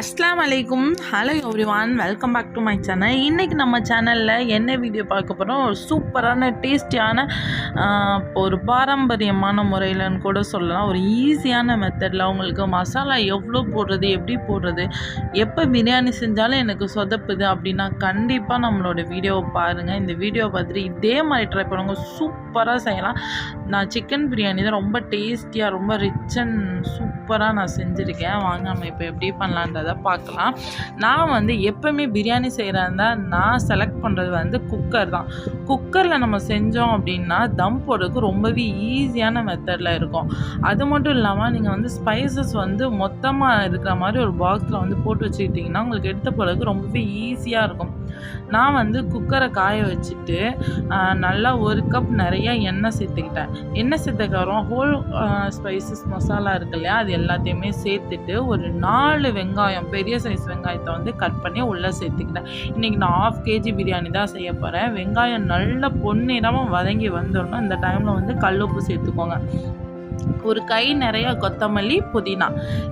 அஸ்ஸலாமு அலைக்கும். Hello everyone, welcome back to my channel. இன்றைக்கி நம்ம சேனலில் என்ன வீடியோ பார்க்க போகிறோம், ஒரு சூப்பரான டேஸ்டியான ஒரு பாரம்பரியமான முறையில்னு கூட சொல்லலாம். ஒரு ஈஸியான மெத்தடில் உங்களுக்கு மசாலா எவ்வளோ போடுறது, எப்படி போடுறது, எப்போ பிரியாணி செஞ்சாலும் எனக்கு சொதப்புது அப்படின்னா கண்டிப்பாக நம்மளோட வீடியோவை பாருங்கள். இந்த வீடியோ பார்த்துட்டு இதே மாதிரி ட்ரை பண்ணுங்க, சூப்பராக செய்யலாம். நான் சிக்கன் பிரியாணி தான் ரொம்ப டேஸ்டியாக, ரொம்ப ரிச் அண்ட் சூப்பராக நான் செஞ்சுருக்கேன். வாங்க நம்ம இப்போ எப்படி பண்ணலான்றதை பார்க்கலாம். நான் எப்போவுமே பிரியாணி செய்கிறதா நான் செலக்ட் பண்ணுறது குக்கர் தான். குக்கரில் நம்ம செஞ்சோம் அப்படின்னா தம் போடுறதுக்கு ரொம்பவே ஈஸியான மெத்தடில் இருக்கும். அது மட்டும் இல்லாமல் நீங்கள் ஸ்பைசஸ் மொத்தமாக இருக்கிற மாதிரி ஒரு பாக்ஸில் போட்டு வச்சுக்கிட்டிங்கன்னா உங்களுக்கு எடுத்து போடுறதுக்கு ரொம்பவே ஈஸியாக இருக்கும். நான் குக்கரை காய வச்சுட்டு நல்லா ஒரு கப் நிறைய எண்ணெய் சேர்த்துக்கிட்டேன். எண்ணெய் சேர்த்துக்கப்புறம் ஹோல் ஸ்பைசஸ் மசாலா இருக்கு இல்லையா, அது எல்லாத்தையுமே சேர்த்துட்டு ஒரு 4 வெங்காயம், பெரிய சைஸ் வெங்காயத்தை கட் பண்ணி உள்ளே சேர்த்துக்கிட்டேன். இன்றைக்கி நான் 1/2 kg பிரியாணி தான் செய்ய போகிறேன். வெங்காயம் நல்ல பொன்னிறமாக வதங்கி வந்துடணும். இந்த டைமில் கல் உப்பு சேர்த்துக்கோங்க. ஒரு கை நிறைய கொத்தமல்லி, புதினா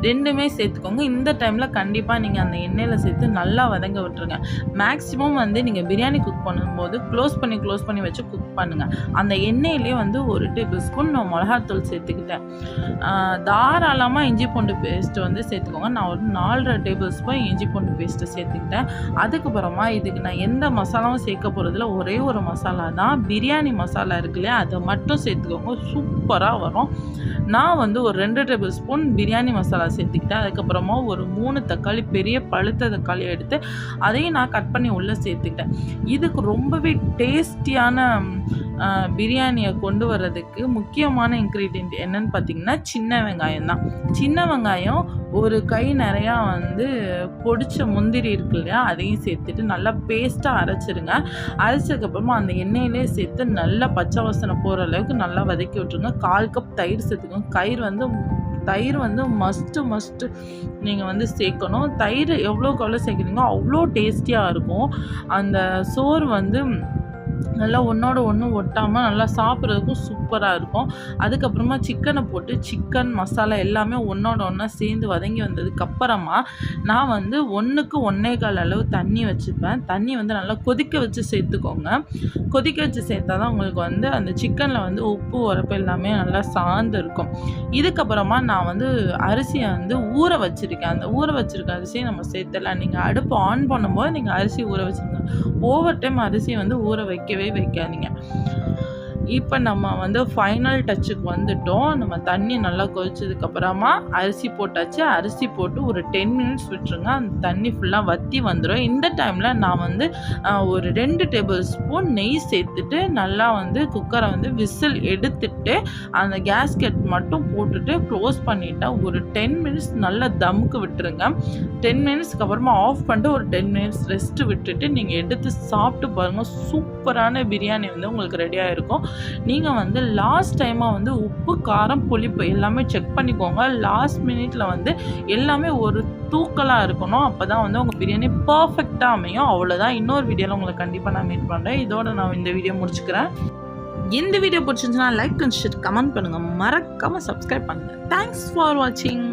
ரெண்டுமே சேர்த்துக்கோங்க. இந்த டைமில் கண்டிப்பாக நீங்கள் அந்த எண்ணெயில் சேர்த்து நல்லா வதங்க விட்டுருங்க. மேக்ஸிமம் நீங்கள் பிரியாணி குக் பண்ணும்போது க்ளோஸ் பண்ணி வச்சு குக் பண்ணுங்கள். அந்த எண்ணெயிலே 1 டேபிள் ஸ்பூன் நான் மிளகாத்தூள் சேர்த்துக்கிட்டேன். தாராளமாக இஞ்சி பூண்டு பேஸ்ட்டு சேர்த்துக்கோங்க. நான் ஒரு 4.5 டேபிள் ஸ்பூன் இஞ்சி பூண்டு பேஸ்ட்டு சேர்த்துக்கிட்டேன். அதுக்கப்புறமா இதுக்கு நான் எந்த மசாலாவும் சேர்க்க போகிறதுல ஒரே ஒரு மசாலா தான், பிரியாணி மசாலா இருக்கு இல்லையா, அதை மட்டும் சேர்த்துக்கோங்க. சூப்பராக வரும். நான் ஒரு 2 டேபிள் ஸ்பூன் பிரியாணி மசாலா சேர்த்துக்கிட்டேன். அதுக்கப்புறமா ஒரு 3 தக்காளி, பெரிய பழுத்த தக்காளி எடுத்து அதையும் நான் கட் பண்ணி உள்ளே சேர்த்துக்கிட்டேன். இதுக்கு ரொம்பவே டேஸ்டியான பிரியாணியை கொண்டு வர்றதுக்கு முக்கியமான இன்க்ரீடியன்ட் என்னன்னு பார்த்தீங்கன்னா சின்ன வெங்காயம் தான். சின்ன வெங்காயம் ஒரு கை நிறையா பொடிச்ச முந்திரி இருக்கு இல்லையா, அதையும் சேர்த்துட்டு நல்லா பேஸ்ட்டாக அரைச்சிருங்க. அரைச்சதுக்கப்புறமா அந்த எண்ணெயிலே சேர்த்து நல்லா பச்சை வாசனை போகிற அளவுக்கு நல்லா வதக்கி விட்டுருங்க. 1/4 கப் தயிர் சேர்த்துக்கோங்க. தயிர் மஸ்ட்டு நீங்கள் சேர்க்கணும். தயிர் எவ்வளோக்கு எவ்வளோ சேர்க்குறீங்களோ அவ்வளோ டேஸ்டியாக இருக்கும். அந்த சோறு நல்லா ஒன்றோட ஒன்று ஒட்டாமல் நல்லா சாப்பிட்றதுக்கும் சூப்பராக இருக்கும். அதுக்கப்புறமா சிக்கனை போட்டு சிக்கன் மசாலா எல்லாமே ஒன்றோட ஒன்றா சேர்ந்து வதங்கி வந்ததுக்கப்புறமா நான் 1க்கு 1.25 அளவு தண்ணி வச்சுப்பேன். தண்ணி நல்லா கொதிக்க வச்சு சேர்த்துக்கோங்க. கொதிக்க வச்சு சேர்த்தா தான் உங்களுக்கு அந்த சிக்கனில் உப்பு உரப்பு எல்லாமே நல்லா சார்ந்து இருக்கும். இதுக்கப்புறமா நான் அரிசியை ஊற வச்சுருக்கேன். அந்த ஊற வச்சுருக்க அரிசியை நம்ம சேர்த்துலாம். நீங்கள் அடுப்பு ஆன் பண்ணும்போது நீங்கள் அரிசி ஊற வச்சுருங்க. ஓவர் டைம் அரிசியை ஊற வைக்கவே வைக்காதீங்க. இப்போ நம்ம ஃபைனல் டச்சுக்கு வந்துட்டோம். நம்ம தண்ணி நல்லா கொதிச்சதுக்கப்புறமா அரிசி போட்டாச்சு. அரிசி போட்டு ஒரு 10 மினிட்ஸ் விட்டுருங்க. அந்த தண்ணி ஃபுல்லாக வற்றி வந்துடும். இந்த டைமில் நான் ஒரு 2 டேபிள் ஸ்பூன் நெய் சேர்த்துட்டு நல்லா குக்கரை விசில் எடுத்துட்டு அந்த கேஸ்கெட் மட்டும் போட்டுட்டு க்ளோஸ் பண்ணிவிட்டா ஒரு 10 மினிட்ஸ் நல்லா தம்முக்கு விட்டுருங்க. 10 மினிட்ஸ்க்கு அப்புறமா ஆஃப் பண்ணிட்டு ஒரு 10 மினிட்ஸ் ரெஸ்ட்டு விட்டுட்டு நீங்கள் எடுத்து சாப்பிட்டு பாருங்கள். சூப்பரான பிரியாணி உங்களுக்கு ரெடியாக இருக்கும். நீங்கள் லாஸ்ட் டைமாக உப்பு, காரம், புளிப்பு எல்லாமே செக் பண்ணிக்கோங்க. லாஸ்ட் மினிட்ல எல்லாமே ஒரு தூக்கலாக இருக்கணும். அப்போ தான் உங்கள் பிரியாணி பர்ஃபெக்டாக அமையும். அவ்வளோதான். இன்னொரு வீடியோவில் உங்களை கண்டிப்பாக நான் மீட் பண்ணுறேன். இதோட நான் இந்த வீடியோ முடிச்சுக்கிறேன். இந்த வீடியோ பிடிச்சிருந்துச்சுன்னா லைக் அண்ட் ஷேர், கமெண்ட் பண்ணுங்கள். மறக்காமல் சப்ஸ்கிரைப் பண்ணுங்கள். தேங்க்ஸ் ஃபார் வாட்சிங்.